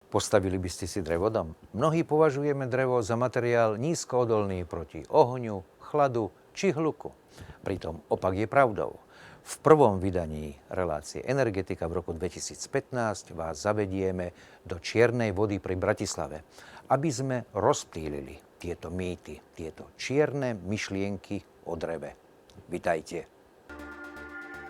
Postavili by ste si drevodom? Mnohí považujeme drevo za materiál nízkoodolný proti ohňu, chladu či hluku. Pritom opak je pravdou. V prvom vydaní relácie Energetika v roku 2015 vás zavedieme do čiernej vody pri Bratislave, aby sme rozptýlili tieto mýty, tieto čierne myšlienky o dreve. Vitajte.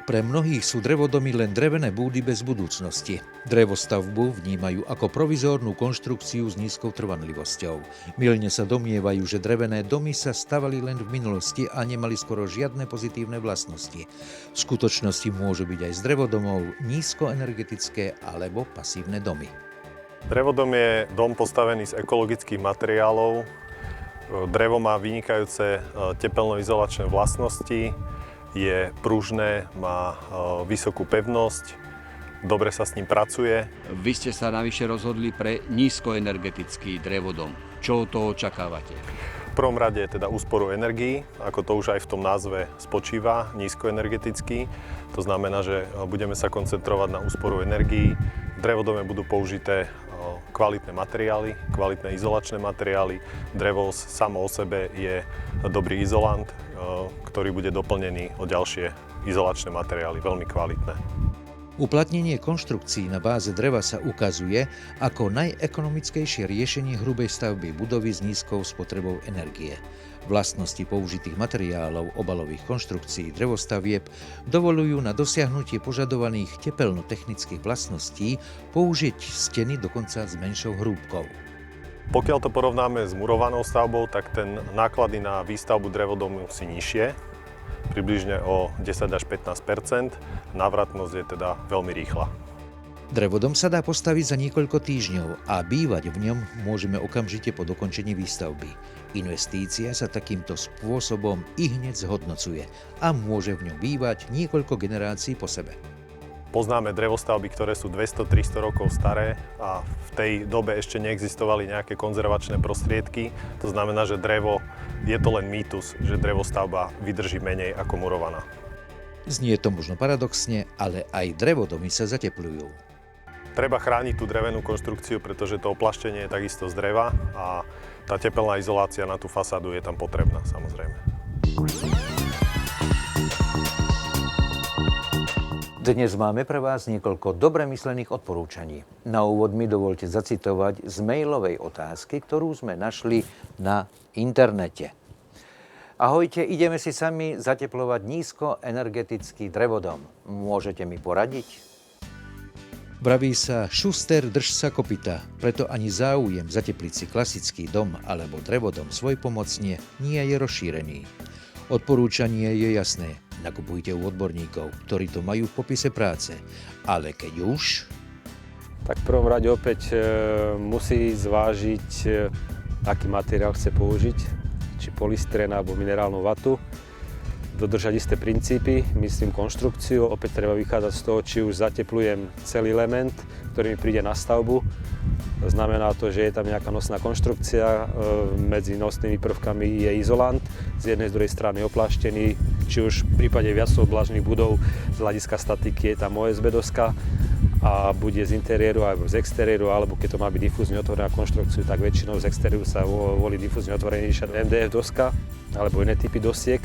Pre mnohých sú drevodomy len drevené búdy bez budúcnosti. Drevostavbu vnímajú ako provizórnu konštrukciu s nízkou trvanlivosťou. Mylne sa domnievajú, že drevené domy sa stavali len v minulosti a nemali skoro žiadne pozitívne vlastnosti. V skutočnosti môžu byť aj z drevodomov nízkoenergetické alebo pasívne domy. Drevodom je dom postavený z ekologických materiálov. Drevo má vynikajúce tepelno-izolačné vlastnosti, je pružné, má vysokú pevnosť, dobre sa s ním pracuje. Vy ste sa navyše rozhodli pre nízkoenergetický drevodom. Čo to očakávate? V prvom rade je teda úsporu energií, ako to už aj v tom názve spočíva, nízkoenergetický. To znamená, že budeme sa koncentrovať na úsporu energií. V drevodome budú použité kvalitné materiály, kvalitné izolačné materiály. Drevo samo o sebe je dobrý izolant, ktorý bude doplnený o ďalšie izolačné materiály, veľmi kvalitné. Uplatnenie konštrukcií na báze dreva sa ukazuje ako najekonomickejšie riešenie hrubej stavby budovy s nízkou spotrebou energie. Vlastnosti použitých materiálov obalových konštrukcií drevostavieb dovolujú na dosiahnutie požadovaných tepelno-technických vlastností použiť steny dokonca s menšou hrúbkou. Pokiaľ to porovnáme s murovanou stavbou, tak ten náklady na výstavbu drevodomu sú nižšie, približne o 10 až 15%. Návratnosť je teda veľmi rýchla. Drevodom sa dá postaviť za niekoľko týždňov a bývať v ňom môžeme okamžite po dokončení výstavby. Investícia sa takýmto spôsobom ihneď zhodnocuje a môže v ňom bývať niekoľko generácií po sebe. Poznáme drevostavby, ktoré sú 200-300 rokov staré a v tej dobe ešte neexistovali nejaké konzervačné prostriedky. To znamená, že drevo je to len mýtus, že drevostavba vydrží menej ako murovaná. Znie to možno paradoxne, ale aj drevodomy sa zatepľujú. Treba chrániť tú drevenú konštrukciu, pretože to oplaštenie je takisto z dreva a tá tepelná izolácia na tú fasádu je tam potrebná, samozrejme. Dnes máme pre vás niekoľko dobre myslených odporúčaní. Na úvod mi dovolte zacitovať z mailovej otázky, ktorú sme našli na internete. Ahojte, ideme si sami zateplovať nízkoenergetický drevodom. Môžete mi poradiť? Vraví sa Šuster, drž sa kopyta, preto ani záujem zatepliť si klasický dom alebo drevodom svojpomocne nie je rozšírený. Odporúčanie je jasné. Nakupujte u odborníkov, ktorí to majú v popise práce. Ale keď už... Tak v prvom rade opäť musí zvážiť, aký materiál chce použiť, či polystyrén alebo minerálnu vatu. Dodržať isté princípy, myslím konštrukciu. Opäť treba vychádzať z toho, či už zateplujem celý element, ktorý mi príde na stavbu. Znamená to, že je tam nejaká nosná konštrukcia, medzi nosnými prvkami je izolant, z jednej z druhej strany opláštený, či už v prípade viacoblažných budov z hľadiska statiky je tam OSB doska a bude z interiéru alebo z exteriéru, alebo keď to má byť difúzne otvorená konštrukciu, tak väčšinou z exteriéru sa volí difúzne otvorenejšia MDF doska alebo iné typy dosiek.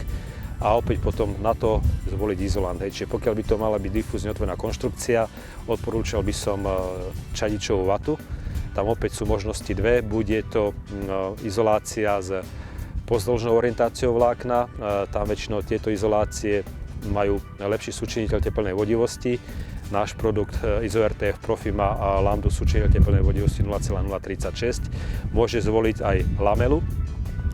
A opäť potom na to zvoliť izolant. Čiže pokiaľ by to mala byť difúzne otvorená konštrukcia, odporúčal by som čadičovú vatu. Tam opäť sú možnosti dve. Bude to izolácia s pozdĺžnou orientáciou vlákna. Tam väčšinou tieto izolácie majú lepší súčiniteľ tepelnej vodivosti. Náš produkt IzoRTF Profi má lambdu súčiniteľ tepelnej vodivosti 0,036. Môže zvoliť aj lamelu.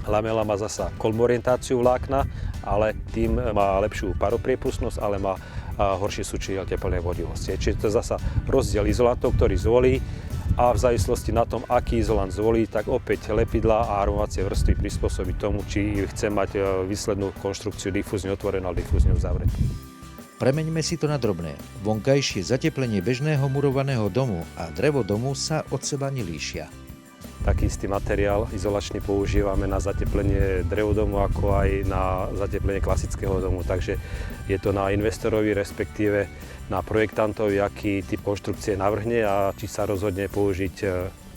Lamela má zasa kolmú orientáciu vlákna, ale tým má lepšiu paropriepustnosť, ale má horší súčiniteľ tepelnej vodivosti. Čiže to je zasa rozdiel izolantov, ktorý zvolí a v závislosti na tom, aký izolant zvolí, tak opäť lepidlá a armovacie vrstvy prispôsobiť tomu, či chce mať výslednú konštrukciu difúzne otvorenú alebo difúzne uzavretú. Premeňme si to na drobné. Vonkajšie zateplenie bežného murovaného domu a drevodomu sa od seba nelíšia. Taký istý materiál izolačný používame na zateplenie drevodomu, ako aj na zateplenie klasického domu. Takže je to na investorovi, respektíve na projektantovi, aký typ konštrukcie navrhne a či sa rozhodne použiť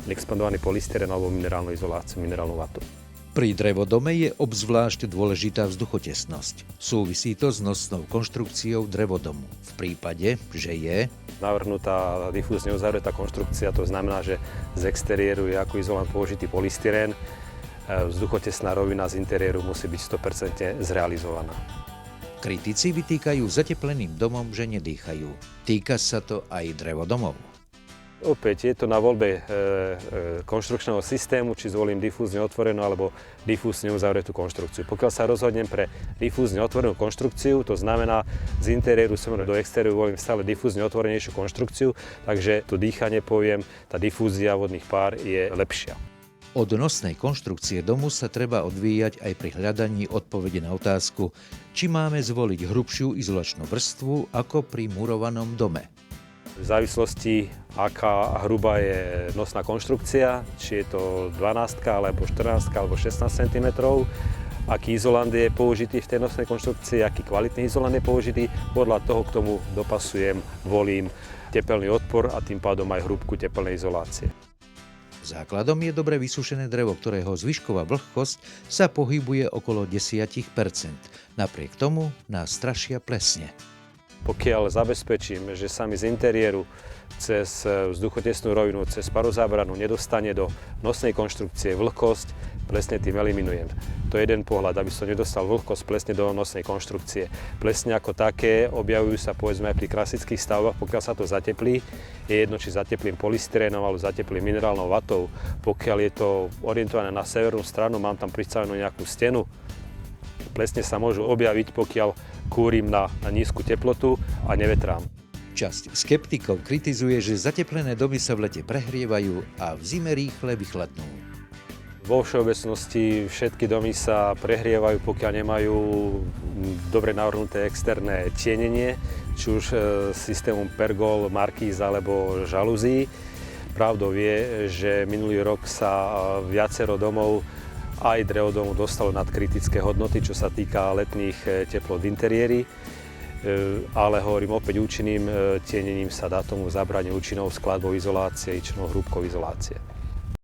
expandovaný polystyrén alebo minerálnu izoláciu, minerálnu vatu. Pri drevodome je obzvlášť dôležitá vzduchotesnosť. Súvisí to s nosnou konštrukciou drevodomu. V prípade, že je navrhnutá difúzne uzavretá konštrukcia, to znamená, že z exteriéru je ako izolant použitý polystyrén, vzduchotesná rovina z interiéru musí byť 100% zrealizovaná. kritici vytýkajú zatepleným domom, že nedýchajú. Týka sa to aj drevodomov. Opäť je to na voľbe konštrukčného systému, či zvolím difúzne otvorenú alebo difúzne uzavretú konštrukciu. Pokiaľ sa rozhodnem pre difúzne otvorenú konštrukciu, to znamená z interiéru smerom do exteriéru volím stále difúzne otvorenejšiu konštrukciu, takže to dýchanie poviem, tá difúzia vodných pár je lepšia. Od nosnej konštrukcie domu sa treba odvíjať aj pri hľadaní odpovede na otázku, či máme zvoliť hrubšiu izolačnú vrstvu ako pri murovanom dome. V závislosti, aká hrubá je nosná konštrukcia, či je to 12 alebo 14 alebo 16 cm, aký izolant je použitý v tej nosnej konštrukcii, aký kvalitný izolant je použitý, podľa toho k tomu dopasujem, volím tepelný odpor a tým pádom aj hrúbku tepelnej izolácie. Základom je dobre vysušené drevo, ktorého zvyšková vlhkosť sa pohybuje okolo 10%. Napriek tomu nás strašia plesne. Pokiaľ zabezpečím, že sa mi z interiéru cez vzduchotesnú rovinu, cez parozábranu nedostane do nosnej konštrukcie vlhkosť, plesne tým eliminujem. To je jeden pohľad, aby som nedostal vlhkosť plesne do nosnej konštrukcie. Plesne ako také objavujú sa povedzme aj pri klasických stavbách, pokiaľ sa to zateplí. Je jedno, či zateplím polystyrénom alebo zateplím minerálnou vatou. Pokiaľ je to orientované na severnú stranu, mám tam pristavenú nejakú stenu, plesne sa môžu objaviť, pokiaľ kúrim na nízku teplotu a nevetrám. Časť skeptikov kritizuje, že zateplené domy sa v lete prehrievajú a v zime rýchle vychladnú. Vo všeobecnosti všetky domy sa prehrievajú, pokiaľ nemajú dobre navrhnuté externé tienenie, či už systémom pergol, markíz alebo žalúzií. Pravdou je, že minulý rok sa viacero domov aj drevodomu dostalo nad kritické hodnoty, čo sa týka letných teplot v interiéri, ale hovorím opäť účinným tienením sa dá tomu zabrániť účinnou skladbou izolácie, účinnou hrúbkou izolácie.